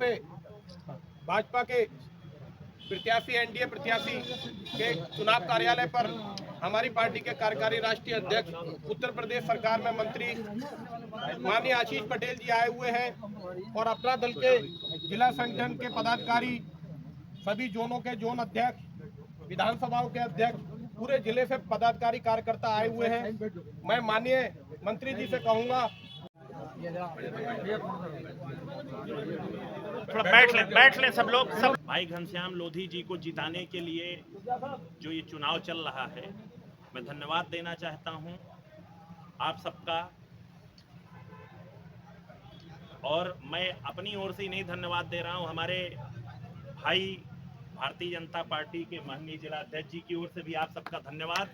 पे भाजपा के प्रत्याशी एनडीए प्रत्याशी के चुनाव कार्यालय पर हमारी पार्टी के कार्यकारी राष्ट्रीय अध्यक्ष उत्तर प्रदेश सरकार में मंत्री माननीय आशीष पटेल जी आए हुए हैं और अपना दल के जिला संगठन के पदाधिकारी, सभी जोनों के जोन अध्यक्ष, विधानसभाओं के अध्यक्ष, पूरे जिले से पदाधिकारी कार्यकर्ता आए हुए हैं। मैं माननीय मंत्री जी से कहूंगा थोड़ा बैठ लें सब लोग। सब भाई घनश्याम लोधी जी को जिताने के लिए जो ये चुनाव चल रहा है, मैं धन्यवाद देना चाहता हूं आप सबका। और मैं अपनी ओर से ही नहीं धन्यवाद दे रहा हूं, हमारे भाई भारतीय जनता पार्टी के माननीय जिला अध्यक्ष जी की ओर से भी आप सबका धन्यवाद।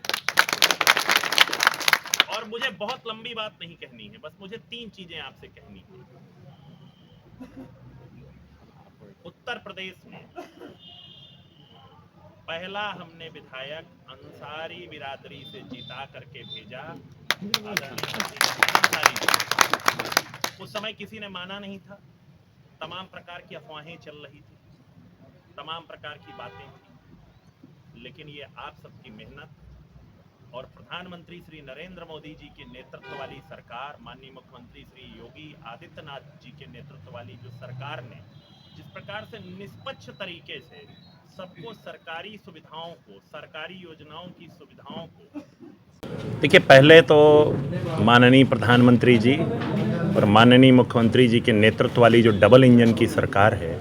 और मुझे बहुत लंबी बात नहीं कहनी है, बस मुझे 3 चीजें आपसे कहनी है। उत्तर प्रदेश में पहला हमने विधायक अंसारी बिरादरी से जिता करके भेजा। उस समय किसी ने माना नहीं था, तमाम प्रकार की अफवाहें चल रही थी, तमाम प्रकार की बातें थी, लेकिन ये आप सबकी मेहनत और प्रधानमंत्री श्री नरेंद्र मोदी जी के नेतृत्व वाली सरकार, माननीय मुख्यमंत्री श्री योगी आदित्यनाथ जी के नेतृत्व वाली जो सरकार ने जिस प्रकार से निष्पक्ष तरीके से सबको सरकारी सुविधाओं को, सरकारी योजनाओं की सुविधाओं को। देखिए, पहले तो माननीय प्रधानमंत्री जी और माननीय मुख्यमंत्री जी के नेतृत्व वाली जो डबल इंजन की सरकार है,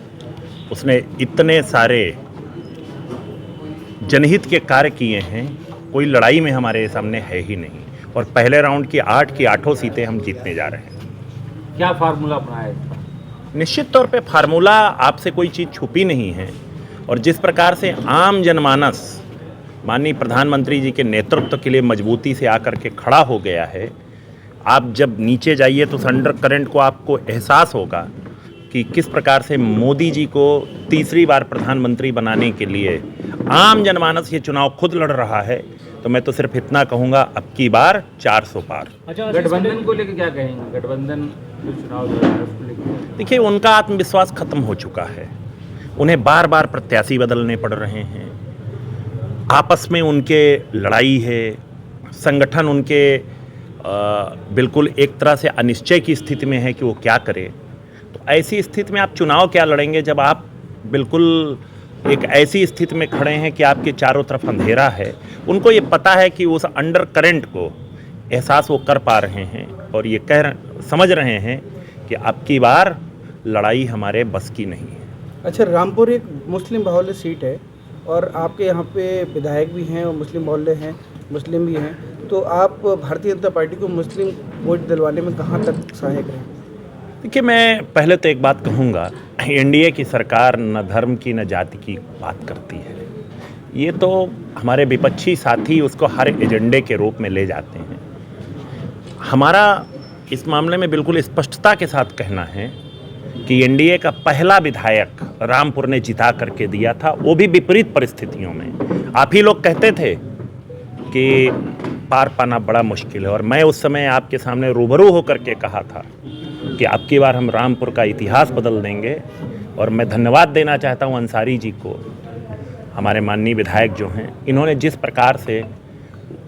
उसने इतने सारे जनहित के कार्य किए हैं, कोई लड़ाई में हमारे सामने है ही नहीं। और पहले राउंड की 8 की 8 सीटें हम जीतने जा रहे हैं। क्या फार्मूला अपनाया है? निश्चित तौर पे फार्मूला आपसे कोई चीज़ छुपी नहीं है। और जिस प्रकार से आम जनमानस माननीय प्रधानमंत्री जी के नेतृत्व के लिए मजबूती से आकर के खड़ा हो गया है, आप जब नीचे जाइए तो अंडर करंट को आपको एहसास होगा कि किस प्रकार से मोदी जी को तीसरी बार प्रधानमंत्री बनाने के लिए आम जनमानस ये चुनाव खुद लड़ रहा है। तो मैं तो सिर्फ इतना कहूँगा, अब की बार 400 पार। अच्छा, गठबंधन को लेकर क्या कहेंगे? गठबंधन जो चुनाव लड़ रहा है उसको लेकर देखिए, उनका आत्मविश्वास खत्म हो चुका है, उन्हें बार बार प्रत्याशी बदलने पड़ रहे हैं, आपस में उनके लड़ाई है, संगठन उनके बिल्कुल एक तरह से अनिश्चय की स्थिति में है कि वो क्या करे। तो ऐसी स्थिति में आप चुनाव क्या लड़ेंगे जब आप बिल्कुल एक ऐसी स्थिति में खड़े हैं कि आपके चारों तरफ अंधेरा है। उनको ये पता है कि उस अंडर करंट को एहसास वो कर पा रहे हैं और ये समझ रहे हैं कि अब की बार लड़ाई हमारे बस की नहीं है। अच्छा, रामपुर एक मुस्लिम बाहुल्य सीट है और आपके यहाँ पे विधायक भी हैं और मुस्लिम बाहुल्य हैं, मुस्लिम भी हैं, तो आप भारतीय जनता पार्टी को मुस्लिम वोट दिलवाने में कहाँ तक सहायक रहें? देखिए, मैं पहले तो एक बात कहूँगा, एनडीए की सरकार न धर्म की न जाति की बात करती है। ये तो हमारे विपक्षी साथी उसको हर एजेंडे के रूप में ले जाते हैं। हमारा इस मामले में बिल्कुल स्पष्टता के साथ कहना है कि एनडीए का पहला विधायक रामपुर ने जिता करके दिया था, वो भी विपरीत परिस्थितियों में। आप ही लोग कहते थे कि पार पाना बड़ा मुश्किल है, और मैं उस समय आपके सामने रूबरू होकर के कहा था कि अब की बार हम रामपुर का इतिहास बदल देंगे। और मैं धन्यवाद देना चाहता हूं अंसारी जी को, हमारे माननीय विधायक जो हैं, इन्होंने जिस प्रकार से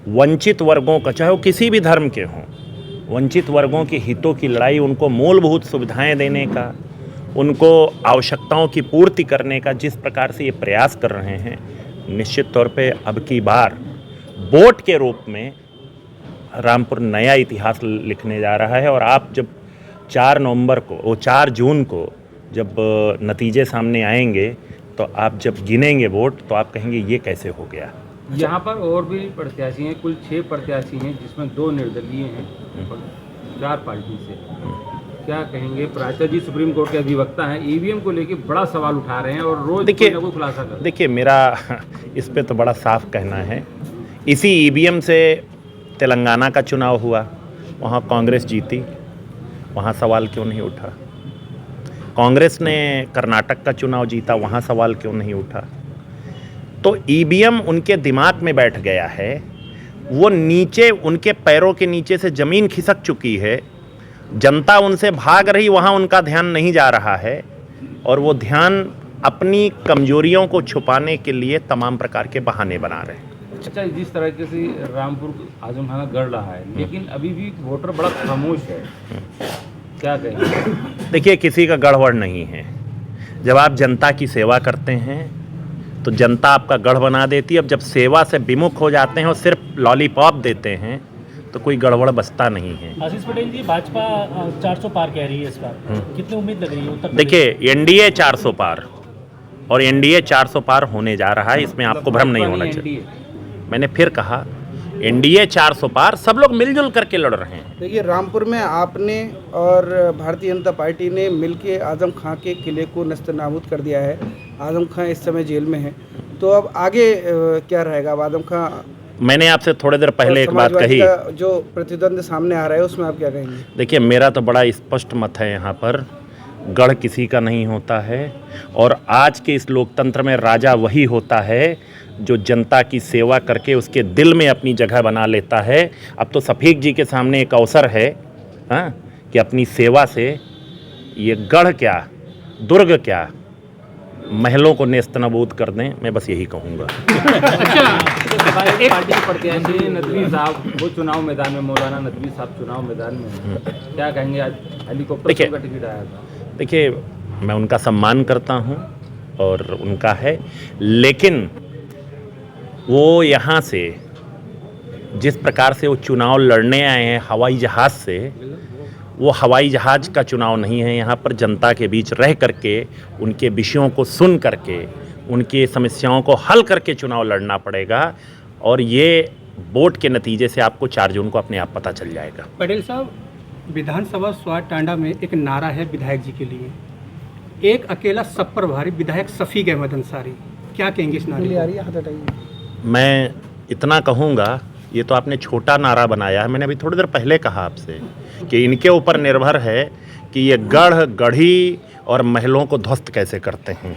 वंचित वर्गों का, चाहे वो किसी भी धर्म के हों, वंचित वर्गों के हितों की लड़ाई, उनको मूलभूत सुविधाएं देने का, उनको आवश्यकताओं की पूर्ति करने का जिस प्रकार से ये प्रयास कर रहे हैं, निश्चित तौर पे अब की बार वोट के रूप में रामपुर नया इतिहास लिखने जा रहा है। और आप जब 4 नवंबर को, वो 4 जून को जब नतीजे सामने आएंगे, तो आप जब गिनेंगे वोट तो आप कहेंगे ये कैसे हो गया। यहाँ पर और भी प्रत्याशी हैं, कुल 6 प्रत्याशी हैं, जिसमें 2 निर्दलीय हैं, 4 पार्टी से। क्या कहेंगे? प्राचार्य जी सुप्रीम कोर्ट के अधिवक्ता हैं, ईवीएम को लेकर बड़ा सवाल उठा रहे हैं और रोज कोई ना कोई खुलासा कर रहे हैं। देखिए, मेरा इस पे तो बड़ा साफ कहना है, इसी ईवीएम से तेलंगाना का चुनाव हुआ, वहाँ कांग्रेस जीती, वहाँ सवाल क्यों नहीं उठा? कांग्रेस ने कर्नाटक का चुनाव जीता, वहाँ सवाल क्यों नहीं उठा? तो ईवीएम उनके दिमाग में बैठ गया है, वो नीचे, उनके पैरों के नीचे से ज़मीन खिसक चुकी है, जनता उनसे भाग रही, वहाँ उनका ध्यान नहीं जा रहा है। और वो ध्यान अपनी कमजोरियों को छुपाने के लिए तमाम प्रकार के बहाने बना रहे हैं। अच्छा, जिस तरीके से रामपुर आजम खाना गढ़ रहा है, लेकिन अभी भी वोटर बड़ा खामोश है, क्या कहेंगे? देखिए, किसी का गढ़वड़ नहीं है। जब आप जनता की सेवा करते हैं तो जनता आपका गढ़ बना देती है। अब जब सेवा से विमुख हो जाते हैं और सिर्फ लॉलीपॉप देते हैं तो कोई गड़बड़ बचता नहीं है। आशीष पटेल जी, भाजपा 400 पार कह रही है इस बार, कितनी उम्मीद लग रही है उत्तर प्रदेश? देखिए, एनडीए 400 पार और एनडीए 400 पार होने जा रहा है, इसमें आपको भ्रम नहीं होना चाहिए। मैंने फिर कहा, एनडीए 400 पार, सब लोग मिलजुल करके लड़ रहे हैं। देखिए, रामपुर में आपने और भारतीय जनता पार्टी ने मिलके आजम खां के किले को नस्तनाबूद कर दिया है। आजम खां इस समय जेल में है, तो अब आगे क्या रहेगा? अब आजम खां, मैंने आपसे थोड़ी देर पहले एक बात कही, जो प्रतिद्वंद सामने आ रहा है उसमें आप क्या कहेंगे? देखिए, मेरा तो बड़ा स्पष्ट मत है, यहाँ पर गढ़ किसी का नहीं होता है और आज के इस लोकतंत्र में राजा वही होता है जो जनता की सेवा करके उसके दिल में अपनी जगह बना लेता है। अब तो सफीक जी के सामने एक अवसर है, हाँ, कि अपनी सेवा से ये गढ़ क्या, दुर्ग क्या, महलों को नेस्तनाबूद कर दें। मैं बस यही कहूँगा। एक पार्टी के प्रत्याशी नदवी साहब, वो चुनाव मैदान में, मौलाना नदवी साहब चुनाव मैदान में हैं, क्या कहेंगे? आज हेलीकॉप्टर का टिकट आया था। देखिए, मैं उनका सम्मान करता हूँ और उनका है, लेकिन वो यहाँ से जिस प्रकार से वो चुनाव लड़ने आए हैं हवाई जहाज़ से, वो हवाई जहाज़ का चुनाव नहीं है। यहाँ पर जनता के बीच रह करके, उनके विषयों को सुन करके, उनकी समस्याओं को हल करके चुनाव लड़ना पड़ेगा और ये वोट के नतीजे से आपको 4 जून को अपने आप पता चल जाएगा। पटेल साहब, विधानसभा स्वाद टांडा में एक नारा है विधायक जी के लिए, एक अकेला सब पर भारी, विधायक शफीक अहमद अंसारी, क्या कहेंगे इस नारे को? मैं इतना कहूँगा, ये तो आपने छोटा नारा बनाया है। मैंने अभी थोड़ी देर पहले कहा आपसे कि इनके ऊपर निर्भर है कि ये गढ़, गढ़ी और महलों को ध्वस्त कैसे करते हैं।